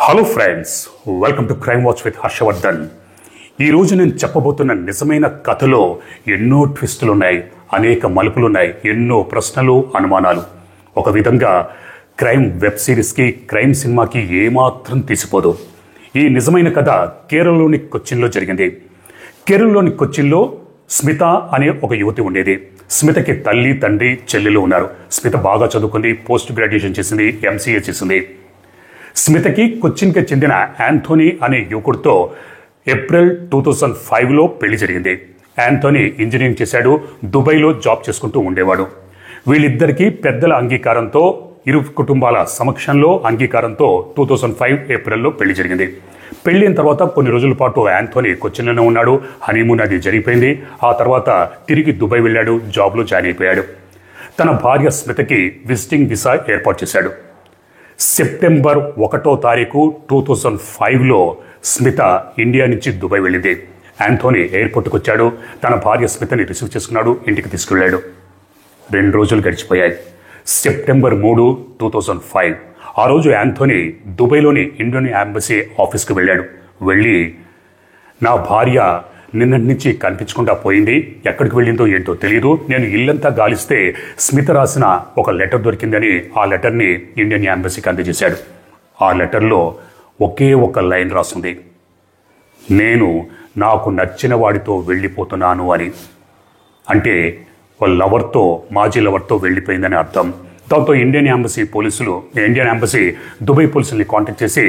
Hello friends, welcome to crime watch with Harshavardhan. ఈరోజు నేను చెప్పబోతున్న నిజమైన కథలో ఎన్నో ట్విస్టులు ఉన్నాయి, అనేక మలుపులు ఉన్నాయి, ఎన్నో ప్రశ్నలు, అనుమానాలు. ఒక విధంగా క్రైమ్ వెబ్ సిరీస్కి, క్రైమ్ సినిమాకి ఏమాత్రం తీసిపోదు. ఈ నిజమైన కథ కేరళలోని కొచ్చిన్లో జరిగింది. కేరళలోని కొచ్చిన్లో స్మిత అనే ఒక యువతి ఉండేది. స్మితకి తల్లి, తండ్రి, చెల్లెలు ఉన్నారు. స్మిత బాగా చదువుకుంది, పోస్ట్ గ్రాడ్యుయేషన్ చేసింది, ఎంసీఏ చేసింది. స్మితకి కొచ్చిన్కి చెందిన యాంథోనీ అనే యువకుడితో ఏప్రిల్ 2005లో పెళ్లి జరిగింది. యాంథోనీ ఇంజనీరింగ్ చేశాడు, దుబాయ్లో జాబ్ చేసుకుంటూ ఉండేవాడు. వీళ్ళిద్దరికీ పెద్దల అంగీకారంతో, ఇరు కుటుంబాల సమక్షంలో అంగీకారంతో 2005 ఏప్రిల్లో పెళ్లి జరిగింది. పెళ్లిన తర్వాత కొన్ని రోజుల పాటు యాంథోనీ కొచ్చిన్లోనే ఉన్నాడు. హనీమూన్ అది జరిగిపోయింది. ఆ తర్వాత తిరిగి దుబాయ్ వెళ్ళాడు, జాబ్లో జాయిన్ అయిపోయాడు. తన భార్య స్మితకి విజిటింగ్ వీసా ఏర్పాటు చేశాడు. సెప్టెంబర్ 1వ తారీఖు 2005లో స్మిత ఇండియా నుంచి దుబాయ్ వెళ్ళింది. యాంథోనీ ఎయిర్పోర్ట్కి వచ్చాడు. తన భార్య స్మితని రిసీవ్ చేసుకున్నాడు, ఇంటికి తీసుకెళ్లాడు. 2 రోజులు గడిచిపోయాయి. సెప్టెంబర్ 3, 2005 ఆ రోజు యాంథోనీ దుబాయ్లోని ఇండియన్ ఎంబసీ ఆఫీస్కి వెళ్ళాడు. వెళ్ళి, నా భార్య నిన్నటి నుంచి కనిపించకుండా పోయింది, ఎక్కడికి వెళ్ళిందో ఏంటో తెలియదు, నేను ఇల్లంతా గాలిస్తే స్మిత రాసిన ఒక లెటర్ దొరికిందని ఆ లెటర్ని ఇండియన్ ఎంబసీకి అందజేశాడు. ఆ లెటర్లో ఒకే ఒక లైన్ రాసింది, నేను నాకు నచ్చిన వాడితో వెళ్ళిపోతున్నాను అని. అంటే వాళ్ళ లవర్తో, మాజీ లవర్తో వెళ్ళిపోయిందని అర్థం. దాంతో ఇండియన్ ఎంబసీ దుబాయ్ పోలీసుల్ని కాంటాక్ట్ చేసి,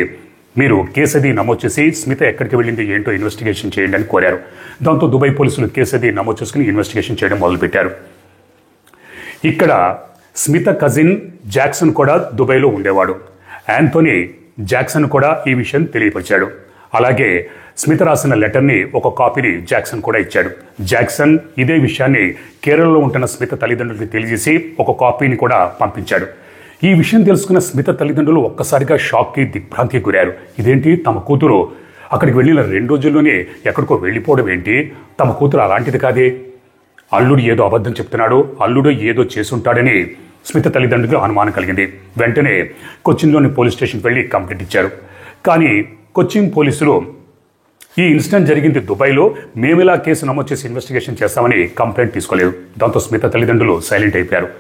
మీరు కేసు అది నమోదు చేసి స్మిత ఎక్కడికి వెళ్ళింది ఏంటో ఇన్వెస్టిగేషన్ చేయండి అని కోరారు. దాంతో దుబాయ్ పోలీసులు కేసు అది నమోదు చేసుకుని ఇన్వెస్టిగేషన్ చేయడం మొదలుపెట్టారు. ఇక్కడ స్మిత కజిన్ జాక్సన్ కూడా దుబాయ్లో ఉండేవాడు. యాంథోనీ జాక్సన్ కూడా ఈ విషయం తెలియపరిచాడు. అలాగే స్మిత రాసిన లెటర్ని ఒక కాపీని జాక్సన్ కూడా ఇచ్చాడు. జాక్సన్ ఇదే విషయాన్ని కేరళలో ఉంటున్న స్మిత తల్లిదండ్రులకి తెలియజేసి ఒక కాపీని కూడా పంపించాడు. ఈ విషయం తెలుసుకున్న స్మిత తల్లిదండ్రులు ఒక్కసారిగా షాక్కి, దిగ్భ్రాంతికి గురారు. ఇదేంటి, తమ కూతురు అక్కడికి వెళ్ళిన 2 రోజుల్లోనే ఎక్కడికో వెళ్ళిపోవడం ఏంటి? తమ కూతురు అలాంటిది కాదే, అల్లుడు ఏదో అబద్ధం చెప్తున్నాడు, అల్లుడు ఏదో చేసుంటాడని స్మిత తల్లిదండ్రులకు అనుమానం కలిగింది. వెంటనే కొచ్చిన్లోని పోలీస్ స్టేషన్కి వెళ్ళి కంప్లైంట్ ఇచ్చారు. కానీ కొచ్చిన్ పోలీసులు ఈ ఇన్సిడెంట్ జరిగింది దుబాయ్లో, మేమిలా కేసు నమోదు చేసి ఇన్వెస్టిగేషన్ చేస్తామని కంప్లైంట్ తీసుకోలేదు. దాంతో స్మిత తల్లిదండ్రులు సైలెంట్ అయిపోయారు.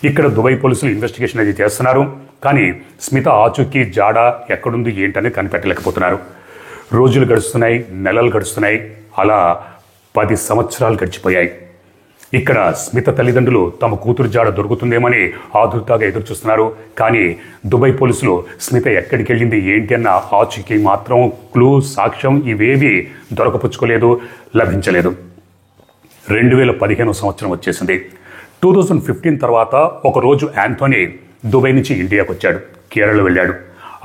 ఇక్కడ దుబాయ్ పోలీసులు ఇన్వెస్టిగేషన్ అది చేస్తున్నారు. కానీ స్మిత ఆచూకీ, జాడ ఎక్కడుంది ఏంటని కనిపెట్టలేకపోతున్నారు. రోజులు గడుస్తున్నాయి, నెలలు గడుస్తున్నాయి, అలా 10 సంవత్సరాలు గడిచిపోయాయి. ఇక్కడ స్మిత తల్లిదండ్రులు తమ కూతురు జాడ దొరుకుతుందేమని ఆదుర్దాగా ఎదురు చూస్తున్నారు. కానీ దుబాయ్ పోలీసులు స్మిత ఎక్కడికి వెళ్ళింది ఏంటి అన్న ఆచూకీ మాత్రం, క్లూ, సాక్ష్యం ఇవేవి దొరకపుచ్చుకోలేదు, లభించలేదు. 2015 సంవత్సరం వచ్చేసింది. 2015 తర్వాత ఒకరోజు యాంథోనీ దుబాయ్ నుంచి ఇండియాకు వచ్చాడు. కేరళ వెళ్ళాడు.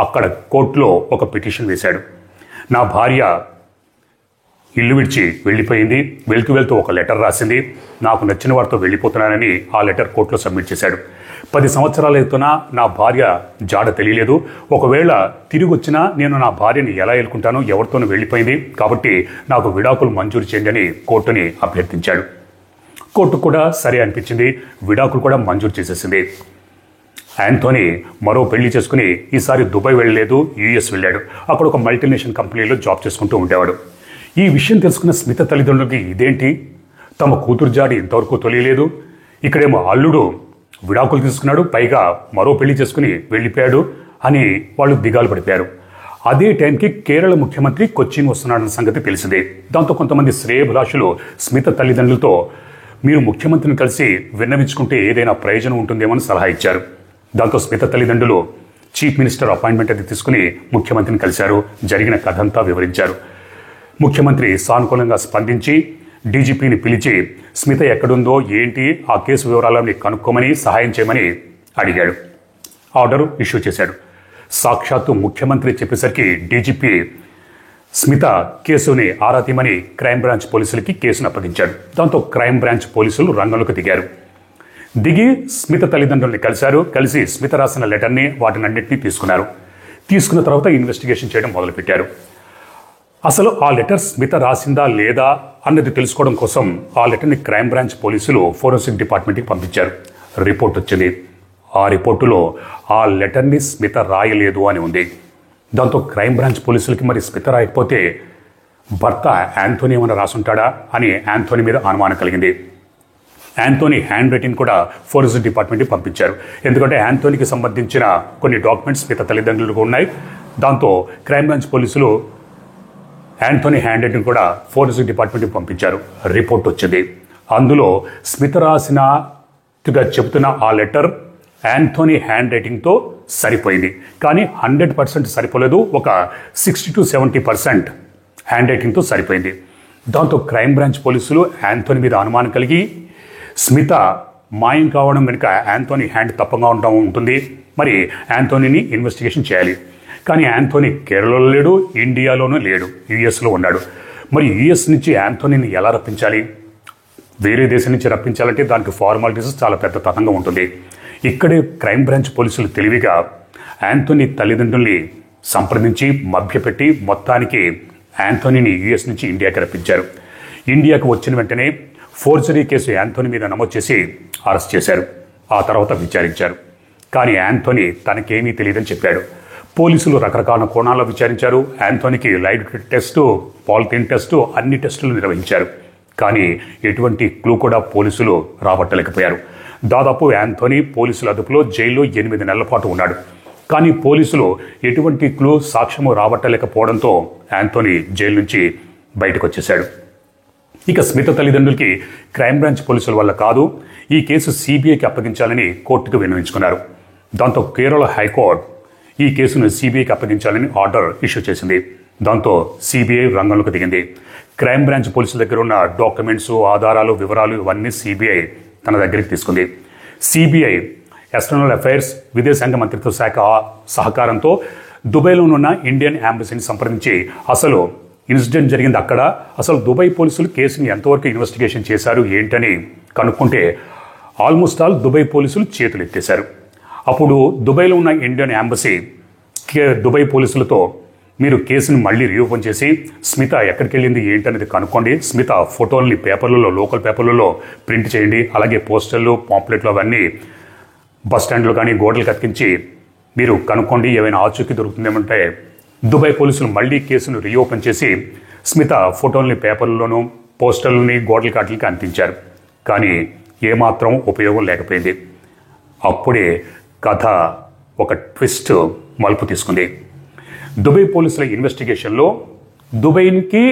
అక్కడ కోర్టులో ఒక పిటిషన్ వేశాడు. నా భార్య ఇల్లు విడిచి వెళ్ళిపోయింది, వెళ్తూ ఒక లెటర్ రాసింది, నాకు నచ్చిన వారితో వెళ్ళిపోతున్నానని ఆ లెటర్ కోర్టులో సబ్మిట్ చేశాడు. 10 సంవత్సరాలు అవుతున్నా నా భార్య జాడ తెలియలేదు. ఒకవేళ తిరిగి వచ్చినా నేను నా భార్యని ఎలా ఎదుర్కొంటానో, ఎవరితోనూ వెళ్ళిపోయింది, కాబట్టి నాకు విడాకులు మంజూరు చేయండి అని కోర్టుని అభ్యర్థించాడు. కోర్టు కూడా సరే అనిపించింది, విడాకులు కూడా మంజూరు చేసేసింది. యాంథోనీ మరో పెళ్లి చేసుకుని ఈసారి దుబాయ్ వెళ్ళలేదు, యుఎస్ వెళ్ళాడు. అక్కడ ఒక మల్టీనేషనల్ కంపెనీలో జాబ్ చేసుకుంటూ ఉండేవాడు. ఈ విషయం తెలుసుకున్న స్మిత తల్లిదండ్రులకి ఇదేంటి, తమ కూతురు జాడి ఇంతవరకు తెలియలేదు, ఇక్కడేమో అల్లుడు విడాకులు తీసుకున్నాడు, పైగా మరో పెళ్లి చేసుకుని వెళ్ళిపోయాడు అని వాళ్ళు దిగాలు పడిపోయారు. అదే టైంకి కేరళ ముఖ్యమంత్రి కొచ్చిన్ వస్తున్నాడన్న సంగతి తెలిసిందే. దాంతో కొంతమంది శ్రేయభిలాషులు స్మిత తల్లిదండ్రులతో, మీరు ముఖ్యమంత్రిని కలిసి విన్నవించుకుంటే ఏదైనా ప్రయోజనం ఉంటుందేమో అని సలహా ఇచ్చారు. దాంతో స్మిత తల్లిదండ్రులు చీఫ్ మినిస్టర్ అపాయింట్మెంట్ అది తీసుకుని ముఖ్యమంత్రిని కలిశారు. జరిగిన కథ అంతా వివరించారు. ముఖ్యమంత్రి సానుకూలంగా స్పందించి డీజీపీని పిలిచి స్మిత ఎక్కడుందో ఏంటి, ఆ కేసు వివరాలని కనుక్కోమని, సహాయం చేయమని అడిగాడు. ఆర్డర్ ఇష్యూ చేశాడు. సాక్షాత్తు ముఖ్యమంత్రి చెప్పేసరికి డీజీపీ స్మిత కేసుని ఆరా తీయమని క్రైమ్ బ్రాంచ్ పోలీసులకి కేసును అప్పగించాడు. దాంతో క్రైమ్ బ్రాంచ్ పోలీసులు రంగంలోకి దిగారు. దిగి స్మిత తల్లిదండ్రుల్ని కలిశారు. కలిసి స్మిత రాసిన లెటర్ని, వాటినన్నింటినీ తీసుకున్న తర్వాత ఇన్వెస్టిగేషన్ చేయడం మొదలుపెట్టారు. అసలు ఆ లెటర్ స్మిత రాసిందా లేదా అన్నది తెలుసుకోవడం కోసం ఆ లెటర్ని క్రైమ్ బ్రాంచ్ పోలీసులు ఫోరెన్సిక్ డిపార్ట్మెంట్కి పంపించారు. రిపోర్ట్ వచ్చింది. ఆ రిపోర్టులో ఆ లెటర్ని స్మిత రాయలేదు అని ఉంది. దాంతో క్రైమ్ బ్రాంచ్ పోలీసులకి మరి స్మిత రాయకపోతే భర్త యాంథోనీ ఏమైనా రాసుంటాడా అని యాంథోనీ మీద అనుమానం కలిగింది. యాంథోనీ హ్యాండ్ రైటింగ్ కూడా ఫోరెన్సిక్ డిపార్ట్మెంట్కి పంపించారు. ఎందుకంటే యాంథోనీకి సంబంధించిన కొన్ని డాక్యుమెంట్స్ స్మిత తల్లిదండ్రులకు ఉన్నాయి. దాంతో క్రైమ్ బ్రాంచ్ పోలీసులు యాంథోనీ హ్యాండ్ రైటింగ్ కూడా ఫోరెన్సిక్ డిపార్ట్మెంట్కి పంపించారు. రిపోర్ట్ వచ్చింది. అందులో స్మిత రాసినట్టుగా చెబుతున్న ఆ లెటర్ యాంథోనీ హ్యాండ్ రైటింగ్తో సరిపోయింది. కానీ 100% సరిపోలేదు. ఒక 60 to 70% హ్యాండ్ రైటింగ్తో సరిపోయింది. దాంతో క్రైమ్ బ్రాంచ్ పోలీసులు యాంథోనీ మీద అనుమానం కలిగి స్మిత మాయం కావడం వెనుక యాంథోనీ హ్యాండ్ తప్పగా ఉంటుంది, మరి యాంథోనీని ఇన్వెస్టిగేషన్ చేయాలి. కానీ యాంథోనీ కేరళలో లేడు, ఇండియాలోనూ లేడు, యుఎస్లో ఉన్నాడు. మరి యుఎస్ నుంచి యాంథోనీని ఎలా రప్పించాలి? వేరే దేశం నుంచి రప్పించాలంటే దానికి ఫార్మాలిటీస్ చాలా పెద్ద తతంగా ఉంటుంది. ఇక్కడే క్రైమ్ బ్రాంచ్ పోలీసులు తెలివిగా యాంథోనీ తల్లిదండ్రుల్ని సంప్రదించి మభ్యపెట్టి మొత్తానికి యాంథోనీని యుఎస్ నుంచి ఇండియాకి రప్పించారు. ఇండియాకు వచ్చిన వెంటనే ఫోర్జరీ కేసు యాంథోనీ మీద నమోదు చేసి అరెస్ట్ చేశారు. ఆ తర్వాత విచారించారు. కానీ యాంథోనీ తనకేమీ తెలియదని చెప్పాడు. పోలీసులు రకరకాల కోణాల్లో విచారించారు. యాంథోనీకి లైట్ టెస్టు, పాలిథిన్ టెస్టు, అన్ని టెస్టులు నిర్వహించారు. కానీ ఎటువంటి క్లూ కూడా పోలీసులు రాబట్టలేకపోయారు. దాదాపు యాంథోనీ పోలీసుల అదుపులో జైల్లో 8 నెలల పాటు ఉన్నాడు. కానీ పోలీసులు ఎటువంటి క్లూ, సాక్ష్యము రాబట్టలేకపోవడంతో యాంథోనీ జైలు నుంచి బయటకు వచ్చేశాడు. ఇక స్మిత తల్లిదండ్రులకి క్రైమ్ బ్రాంచ్ పోలీసుల వల్ల కాదు, ఈ కేసు సిబిఐకి అప్పగించాలని కోర్టుకు విన్నవించుకున్నారు. దాంతో కేరళ హైకోర్టు ఈ కేసును సిబిఐకి అప్పగించాలని ఆర్డర్ ఇష్యూ చేసింది. దాంతో సిబిఐ రంగంలోకి దిగింది. క్రైమ్ బ్రాంచ్ పోలీసుల దగ్గర ఉన్న డాక్యుమెంట్స్, ఆధారాలు, వివరాలు ఇవన్నీ సిబిఐ తన దగ్గరికి తీసుకుంది. సిబిఐ ఎక్స్టర్నల్ అఫైర్స్, విదేశాంగ మంత్రిత్వ శాఖ సహకారంతో దుబాయ్లో ఉన్న ఇండియన్ ఎంబసీని సంప్రదించి అసలు ఇన్సిడెంట్ జరిగింది అక్కడ, అసలు దుబాయ్ పోలీసులు కేసుని ఎంతవరకు ఇన్వెస్టిగేషన్ చేశారు ఏంటని కనుక్కుంటే ఆల్మోస్ట్ ఆల్ దుబాయ్ పోలీసులు చేతులు ఎత్తేశారు. అప్పుడు దుబాయ్లో ఉన్న ఇండియన్ ఎంబసీ దుబాయ్ పోలీసులతో మీరు కేసుని మళ్ళీ రీఓపెన్ చేసి స్మిత ఎక్కడికి వెళ్ళింది ఏంటనేది కనుక్కోండి, స్మిత ఫోటోల్ని పేపర్లలో, లోకల్ పేపర్లలో ప్రింట్ చేయండి, అలాగే పోస్టర్లు, పాంప్లెట్లు అవన్నీ బస్ స్టాండ్లో కానీ గోడలకు అతికించి మీరు కనుక్కోండి, ఏమైనా ఆచూకీ దొరుకుతుందేమంటే దుబాయ్ పోలీసులు మళ్ళీ కేసును రీఓపెన్ చేసి స్మిత ఫోటోల్ని పేపర్లలోనూ, పోస్టర్లని, గోడల కాట్లకి అందించారు. కానీ ఏమాత్రం ఉపయోగం లేకపోయింది. అప్పుడే కథ ఒక ట్విస్ట్ మలుపు తీసుకుంది. దుబాయ్ పోలీసుల ఇన్వెస్టిగేషన్లో దుబాయ్కి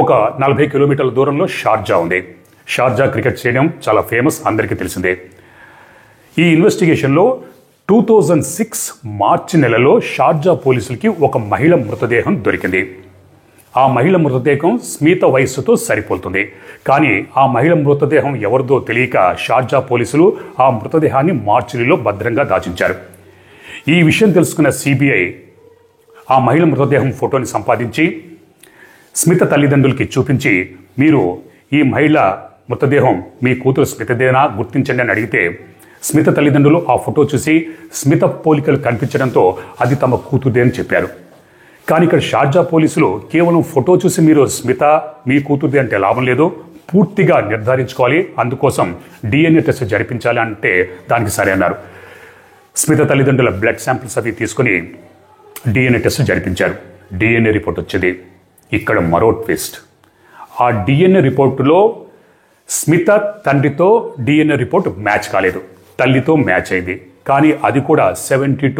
ఒక 40 కిలోమీటర్ల దూరంలో షార్జా ఉంది. షార్జా క్రికెట్ స్టేడియం చాలా ఫేమస్, అందరికీ తెలిసిందే. ఈ ఇన్వెస్టిగేషన్లో 2006 మార్చి నెలలో షార్జా పోలీసులకి ఒక మహిళ మృతదేహం దొరికింది. ఆ మహిళ మృతదేహం స్మిత వయస్సుతో సరిపోతుంది. కానీ ఆ మహిళ మృతదేహం ఎవరిదో తెలియక షార్జా పోలీసులు ఆ మృతదేహాన్ని మార్చిలో భద్రంగా దాచించారు. ఈ విషయం తెలుసుకున్న సిబిఐ ఆ మహిళ మృతదేహం ఫోటోని సంపాదించి స్మిత తల్లిదండ్రులకి చూపించి, మీరు ఈ మహిళ మృతదేహం మీ కూతురు స్మితదేనా గుర్తించండి అని అడిగితే స్మిత తల్లిదండ్రులు ఆ ఫోటో చూసి స్మిత పోలికలు కనిపించడంతో అది తమ కూతురుదే అని చెప్పారు. కానీ ఇక్కడ షార్జా పోలీసులు కేవలం ఫోటో చూసి మీరు స్మిత మీ కూతురుదే అంటే లాభం లేదు, పూర్తిగా నిర్ధారించుకోవాలి, అందుకోసం డిఎన్ఏ టెస్ట్ జరిపించాలి అంటే దానికి సరే అన్నారు. స్మిత తల్లిదండ్రుల బ్లడ్ శాంపిల్స్ అవి తీసుకుని డిఎన్ఏ టెస్ట్ జరిపించారు. డిఎన్ఏ రిపోర్ట్ వచ్చింది. ఇక్కడ మరో ట్విస్ట్. ఆ డిఎన్ఏ రిపోర్టులో స్మిత తండ్రితో డిఎన్ఏ రిపోర్ట్ మ్యాచ్ కాలేదు, తల్లితో మ్యాచ్ అయింది. కానీ అది కూడా 70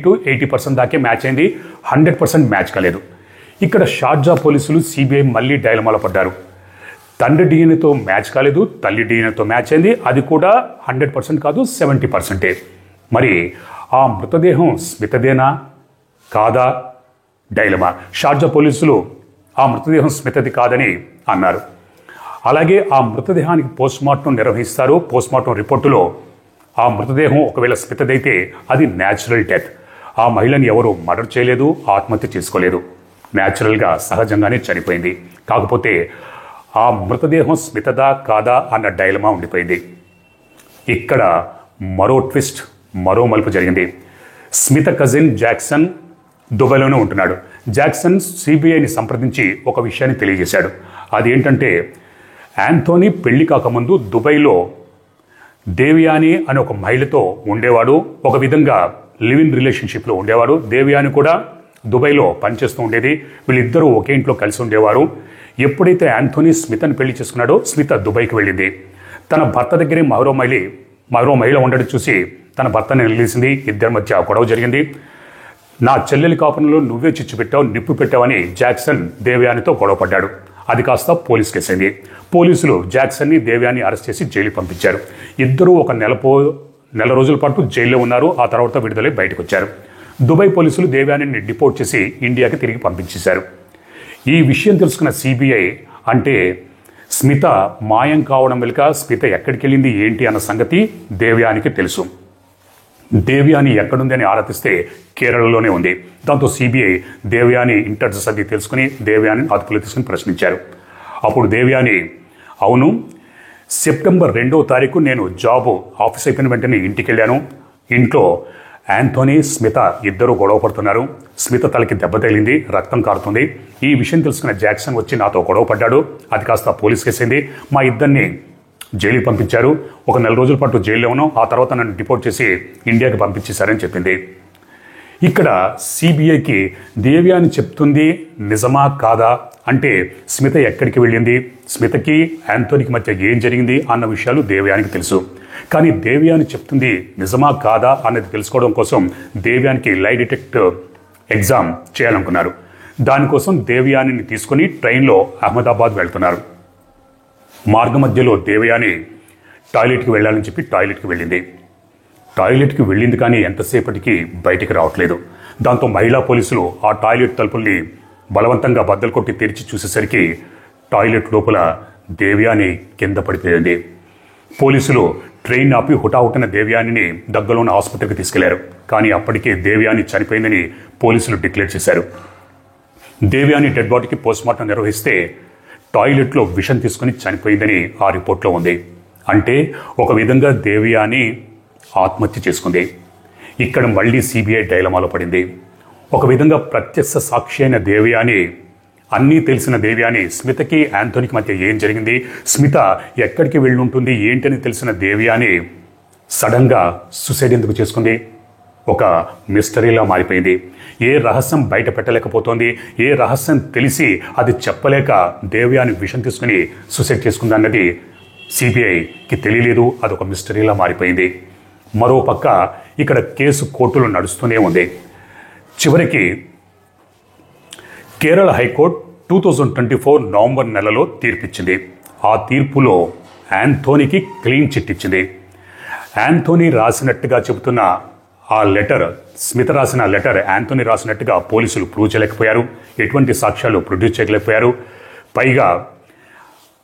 to 80% దాకే మ్యాచ్ అయింది, 100% మ్యాచ్ కాలేదు. ఇక్కడ షార్జా పోలీసులు సిబిఐ మళ్ళీ డైలమాలో పడ్డారు. తండ్రి డిఎన్ఏతో మ్యాచ్ కాలేదు, తల్లి డిఎన్ఏతో మ్యాచ్ అయింది, అది కూడా 100% కాదు, 70%. మరి ఆ మృతదేహం స్మితదేనా కాదా డైలమా. షార్జా పోలీసులు ఆ మృతదేహం స్మితది కాదని అన్నారు. అలాగే ఆ మృతదేహానికి పోస్ట్మార్టం నిర్వహిస్తారు. పోస్ట్మార్టం రిపోర్టులో ఆ మృతదేహం ఒకవేళ స్మితదైతే అది న్యాచురల్ డెత్, ఆ మహిళని ఎవరు మర్డర్ చేయలేదు, ఆత్మహత్య చేసుకోలేదు, న్యాచురల్గా సహజంగానే చనిపోయింది. కాకపోతే ఆ మృతదేహం స్మితదా కాదా అన్న డైలమా ఉండిపోయింది. ఇక్కడ మరో ట్విస్ట్, మరో మలుపు జరిగింది. స్మిత కజిన్ జాక్సన్ దుబాయ్లోనే ఉంటున్నాడు. జాక్సన్ సిబిఐని సంప్రదించి ఒక విషయాన్ని తెలియజేశాడు. అదేంటంటే యాంథోనీ పెళ్లి కాకముందు దుబాయ్లో దేవయాని అనే ఒక మహిళతో ఉండేవాడు, ఒక విధంగా లివ్ ఇన్ రిలేషన్షిప్లో ఉండేవాడు. దేవయాని కూడా దుబాయ్లో పనిచేస్తూ ఉండేది. వీళ్ళిద్దరూ ఒకే ఇంట్లో కలిసి ఉండేవారు. ఎప్పుడైతే యాంథోనీ స్మితను పెళ్లి చేసుకున్నాడో స్మిత దుబాయ్కి వెళ్ళింది. తన భర్త దగ్గరే మరో మహిళ ఉండడం చూసి తన భర్తని నిలిసింది. ఇద్దరి మధ్య గొడవ జరిగింది. నా చెల్లెలి కాపురంలో నువ్వే చిచ్చు పెట్టావు, నిప్పు పెట్టావని జాక్సన్ దేవయానితో గొడవపడ్డాడు. అది కాస్త పోలీస్ కేసు అయింది. పోలీసులు జాక్సన్ని దేవయాని అరెస్ట్ చేసి జైలు పంపించారు. ఇద్దరూ ఒక నెల రోజుల పాటు జైల్లో ఉన్నారు. ఆ తర్వాత విడుదలై బయటకు వచ్చారు. దుబాయ్ పోలీసులు దేవయానిని డిపోర్ట్ చేసి ఇండియాకి తిరిగి పంపించేశారు. ఈ విషయం తెలుసుకున్న సిబిఐ అంటే స్మిత మాయం కావడం వెనుక స్మిత ఎక్కడికి వెళ్ళింది ఏంటి అన్న సంగతి దేవయానికి తెలుసు. దేవయాని ఎక్కడుంది అని ఆరాధిస్తే కేరళలోనే ఉంది. దాంతో సిబిఐ దేవయాని ఇంటెలిజెన్స్ అది తెలుసుకుని దేవయానిని అదుపులో తీసుకుని ప్రశ్నించారు. అప్పుడు దేవయాని, అవును, సెప్టెంబర్ 2వ తారీఖు నేను ఆఫీస్ అయిపోయిన వెంటనే ఇంటికి వెళ్ళాను. ఇంట్లో యాంథోనీ స్మిత ఇద్దరు గొడవ పడుతున్నారు. స్మిత తలకి దెబ్బ తగిలింది, రక్తం కారుతుంది. ఈ విషయం తెలుసుకున్న జాక్సన్ వచ్చి నాతో గొడవ పడ్డాడు. అది కాస్త పోలీస్ కేసు అయింది. మా ఇద్దరిని జైలుకి పంపించారు. ఒక నెల రోజుల పాటు జైల్లో ఉన్నాం. ఆ తర్వాత నన్ను డిపోర్ట్ చేసి ఇండియాకి పంపించేశారని చెప్పింది. ఇక్కడ సిబిఐకి దేవయాని చెప్తుంది నిజమా కాదా అంటే స్మిత ఎక్కడికి వెళ్ళింది, స్మితకి యాంథోనీకి మధ్య ఏం జరిగింది అన్న విషయాలు దేవయానికి తెలుసు. కానీ దేవయాని చెప్తుంది నిజమా కాదా అనేది తెలుసుకోవడం కోసం దేవయానికి లై డిటెక్టర్ ఎగ్జామ్ చేయాలనుకున్నారు. దానికోసం దేవయానిని తీసుకుని ట్రైన్లో అహ్మదాబాద్ వెళ్తున్నారు. మార్గ మధ్యలో దేవయాని టాయిలెట్కి వెళ్ళాలని చెప్పి టాయిలెట్కి వెళ్ళింది కానీ ఎంతసేపటికి బయటికి రావట్లేదు. దాంతో మహిళా పోలీసులు ఆ టాయిలెట్ తలుపుల్ని బలవంతంగా బద్దలు కొట్టి తెరిచి చూసేసరికి టాయిలెట్ లోపల దేవయాని కింద పడిపోయింది. పోలీసులు ట్రైన్ ఆపి హుటాహుటిన దేవయానిని దగ్గరలోని ఆసుపత్రికి తీసుకెళ్లారు. కానీ అప్పటికే దేవయాని చనిపోయిందని పోలీసులు డిక్లేర్ చేశారు. దేవయాని డెడ్ బాడీకి పోస్ట్మార్టం నిర్వహిస్తే టాయిలెట్లో విషం తీసుకుని చనిపోయిందని ఆ రిపోర్ట్లో ఉంది. అంటే ఒక విధంగా దేవయాని ఆత్మహత్య చేసుకుంది. ఇక్కడ మళ్ళీ సిబిఐ డైలమాలో పడింది. ఒక విధంగా ప్రత్యక్ష సాక్షి అయిన దేవయాని, అన్నీ తెలిసిన దేవయాని స్మితకి యాంథోనీకి మధ్య ఏం జరిగింది, స్మిత ఎక్కడికి వెళ్ళి ఉంటుంది ఏంటని తెలిసిన దేవయాని సడన్గా సూసైడ్ ఎందుకు చేసుకుంది? ఒక మిస్టరీలా మారిపోయింది. ఏ రహస్యం బయట పెట్టలేకపోతోంది, ఏ రహస్యం తెలిసి అది చెప్పలేక దేవయాని విషం తీసుకుని సూసైడ్ చేసుకుందన్నది సిబిఐకి తెలియలేదు. అదొక మిస్టరీలా మారిపోయింది. మరో పక్క ఇక్కడ కేసు కోర్టులో నడుస్తూనే ఉంది. చివరికి కేరళ హైకోర్టు 2024 నవంబర్ నెలలో తీర్పిచ్చింది. ఆ తీర్పులో యాంథోనీకి క్లీన్ చిట్ ఇచ్చింది. యాంథోనీ రాసినట్టుగా చెబుతున్న ఆ లెటర్, స్మిత రాసిన లెటర్ యాంథోనీ రాసినట్టుగా పోలీసులు ప్రూవ్ చేయలేకపోయారు. ఎటువంటి సాక్ష్యాలు ప్రొడ్యూస్ చేయలేకపోయారు. పైగా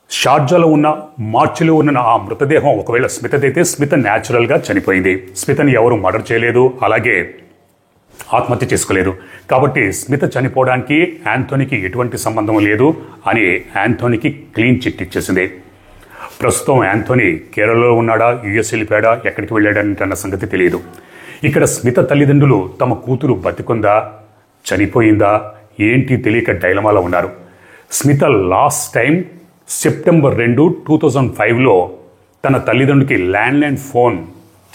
షార్జాలో ఉన్న మార్చిలో ఉన్న ఆ మృతదేహం ఒకవేళ స్మితదైతే స్మిత న్యాచురల్గా చనిపోయింది. స్మితని ఎవరు మర్డర్ చేయలేదు, అలాగే ఆత్మహత్య చేసుకోలేదు. కాబట్టి స్మిత చనిపోవడానికి యాంథోనీకి ఎటువంటి సంబంధం లేదు అని యాంథోనీకి క్లీన్ చిట్ ఇచ్చేసింది. ప్రస్తుతం యాంథోనీ కేరళలో ఉన్నాడా, యుఎస్ వెళ్ళిపోయాడా, ఎక్కడికి వెళ్ళాడన్న సంగతి తెలియదు. ఇక్కడ స్మిత తల్లిదండ్రులు తమ కూతురు బతికుందా చనిపోయిందా ఏంటి తెలియక డైలమాలో ఉన్నారు. స్మిత లాస్ట్ టైం సెప్టెంబర్ 2, 2005లో తన తల్లిదండ్రులకి ల్యాండ్లైన్ ఫోన్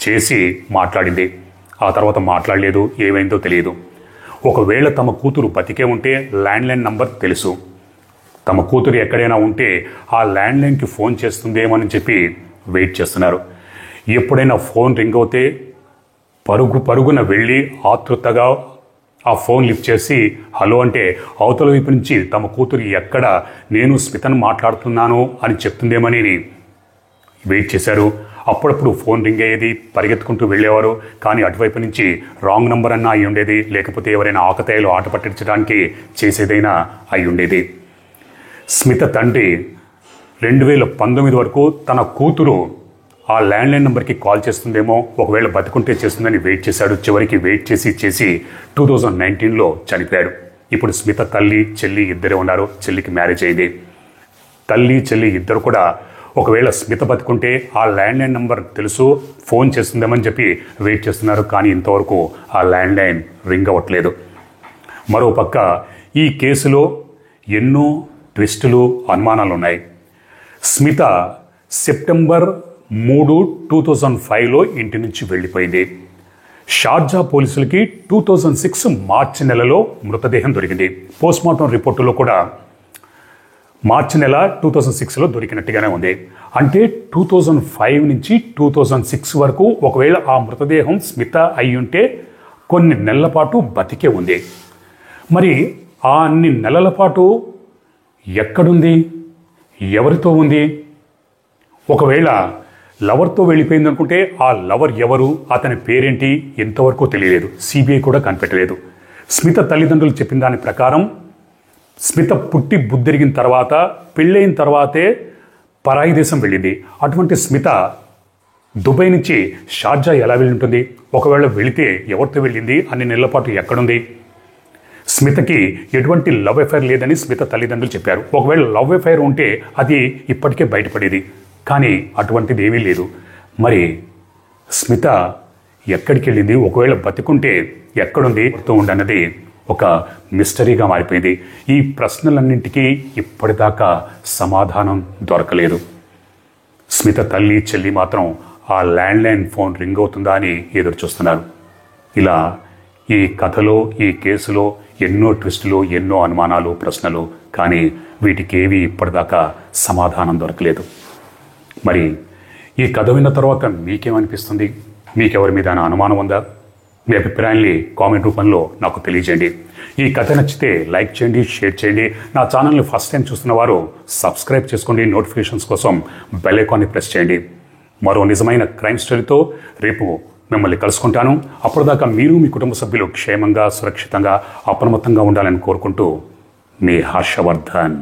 చేసి మాట్లాడింది. ఆ తర్వాత మాట్లాడలేదు, ఏమైందో తెలియదు. ఒకవేళ తమ కూతురు బతికే ఉంటే ల్యాండ్లైన్ నంబర్ తెలుసు. తమ కూతురు ఎక్కడైనా ఉంటే ఆ ల్యాండ్లైన్కి ఫోన్ చేస్తుందేమని చెప్పి వెయిట్ చేస్తున్నారు. ఎప్పుడైనా ఫోన్ రింగ్ అవుతే పరుగున వెళ్ళి ఆతృతగా ఆ ఫోన్ లిఫ్ట్ చేసి హలో అంటే అవతల వైపు నుంచి తమ కూతురు ఎక్కడ నేను స్మితను మాట్లాడుతున్నాను అని చెప్తుందేమని వెయిట్ చేశారు. అప్పుడప్పుడు ఫోన్ రింగ్ అయ్యేది, పరిగెత్తుకుంటూ వెళ్ళేవారు. కానీ అటువైపు నుంచి రాంగ్ నంబర్ అన్నా అయి ఉండేది, లేకపోతే ఎవరైనా ఆకతాయిలు ఆట పట్టించడానికి చేసేదైనా అయి ఉండేది. స్మిత తండ్రి 2019 వరకు తన కూతురు ఆ ల్యాండ్లైన్ నెంబర్కి కాల్ చేస్తుందేమో, ఒకవేళ బతుకుంటే చేస్తుందని వెయిట్ చేశాడు. చివరికి వెయిట్ చేసి 2019లో చనిపోయాడు. ఇప్పుడు స్మిత తల్లి చెల్లి ఇద్దరే ఉన్నారు. చెల్లికి మ్యారేజ్ అయింది. తల్లి చెల్లి ఇద్దరు కూడా ఒకవేళ స్మిత బతుకుంటే ఆ ల్యాండ్లైన్ నెంబర్ తెలుసు, ఫోన్ చేస్తుందేమని చెప్పి వెయిట్ చేస్తున్నారు. కానీ ఇంతవరకు ఆ ల్యాండ్లైన్ రింగ్ అవ్వట్లేదు. మరోపక్క ఈ కేసులో ఎన్నో ట్విస్టులు, అనుమానాలు ఉన్నాయి. స్మిత సెప్టెంబర్ 3, 2005లో ఇంటి నుంచి వెళ్ళిపోయింది. షార్జా పోలీసులకి 2006 మార్చి నెలలో మృతదేహం దొరికింది. పోస్ట్మార్టం రిపోర్టులో కూడా మార్చి నెల 2006లో దొరికినట్టుగానే ఉంది. అంటే 2005 నుంచి 2006 వరకు ఒకవేళ ఆ మృతదేహం స్మిత అయి ఉంటే కొన్ని నెలల పాటు బతికే ఉంది. మరి ఆ అన్ని నెలల పాటు ఎక్కడుంది, ఎవరితో ఉంది? ఒకవేళ లవర్తో వెళ్ళిపోయింది అనుకుంటే ఆ లవర్ ఎవరు, అతని పేరేంటి ఎంతవరకు తెలియలేదు. సిబిఐ కూడా కనిపెట్టలేదు. స్మిత తల్లిదండ్రులు చెప్పిన దాని ప్రకారం స్మిత పుట్టి బుద్ధిరిగిన తర్వాత, పెళ్ళైన తర్వాతే పరాయి దేశం వెళ్ళింది. అటువంటి స్మిత దుబాయ్ నుంచి షార్జా ఎలా వెళ్ళి ఉంటుంది? ఒకవేళ వెళితే ఎవరితో వెళ్ళింది, అన్ని నెలల పాటు ఎక్కడుంది? స్మితకి ఎటువంటి లవ్ అఫైర్ లేదని స్మిత తల్లిదండ్రులు చెప్పారు. ఒకవేళ లవ్ అఫైర్ ఉంటే అది ఇప్పటికే బయటపడేది. కానీ అటువంటిది ఏమీ లేదు. మరి స్మిత ఎక్కడికి వెళ్ళింది, ఒకవేళ బతికుంటే ఎక్కడుంది, ఉండన్నది ఒక మిస్టరీగా మారిపోయింది. ఈ ప్రశ్నలన్నింటికీ ఇప్పటిదాకా సమాధానం దొరకలేదు. స్మిత తల్లి చెల్లి మాత్రం ఆ ల్యాండ్లైన్ ఫోన్ రింగ్ అవుతుందా అని ఎదురు చూస్తున్నారు. ఇలా ఈ కథలో, ఈ కేసులో ఎన్నో ట్విస్టులు, ఎన్నో అనుమానాలు, ప్రశ్నలు, కానీ వీటికేవి ఇప్పటిదాకా సమాధానం దొరకలేదు. మరి ఈ కథ విన్న తర్వాత మీకేమనిపిస్తుంది? మీకెవరి మీద అనుమానం ఉందా? మీ అభిప్రాయాన్ని కామెంట్ రూపంలో నాకు తెలియజేయండి. ఈ కథ నచ్చితే లైక్ చేయండి, షేర్ చేయండి. నా ఛానల్ని ఫస్ట్ టైం చూస్తున్న వారు సబ్స్క్రైబ్ చేసుకోండి. నోటిఫికేషన్స్ కోసం బెల్ ఐకాన్ని ప్రెస్ చేయండి. మరో నిజమైన క్రైమ్ స్టోరీతో రేపు మిమ్మల్ని కలుసుకుంటాను. అప్పటిదాకా మీరు, మీ కుటుంబ సభ్యులు క్షేమంగా, సురక్షితంగా, అప్రమత్తంగా ఉండాలని కోరుకుంటూ మీ హర్షవర్ధన్.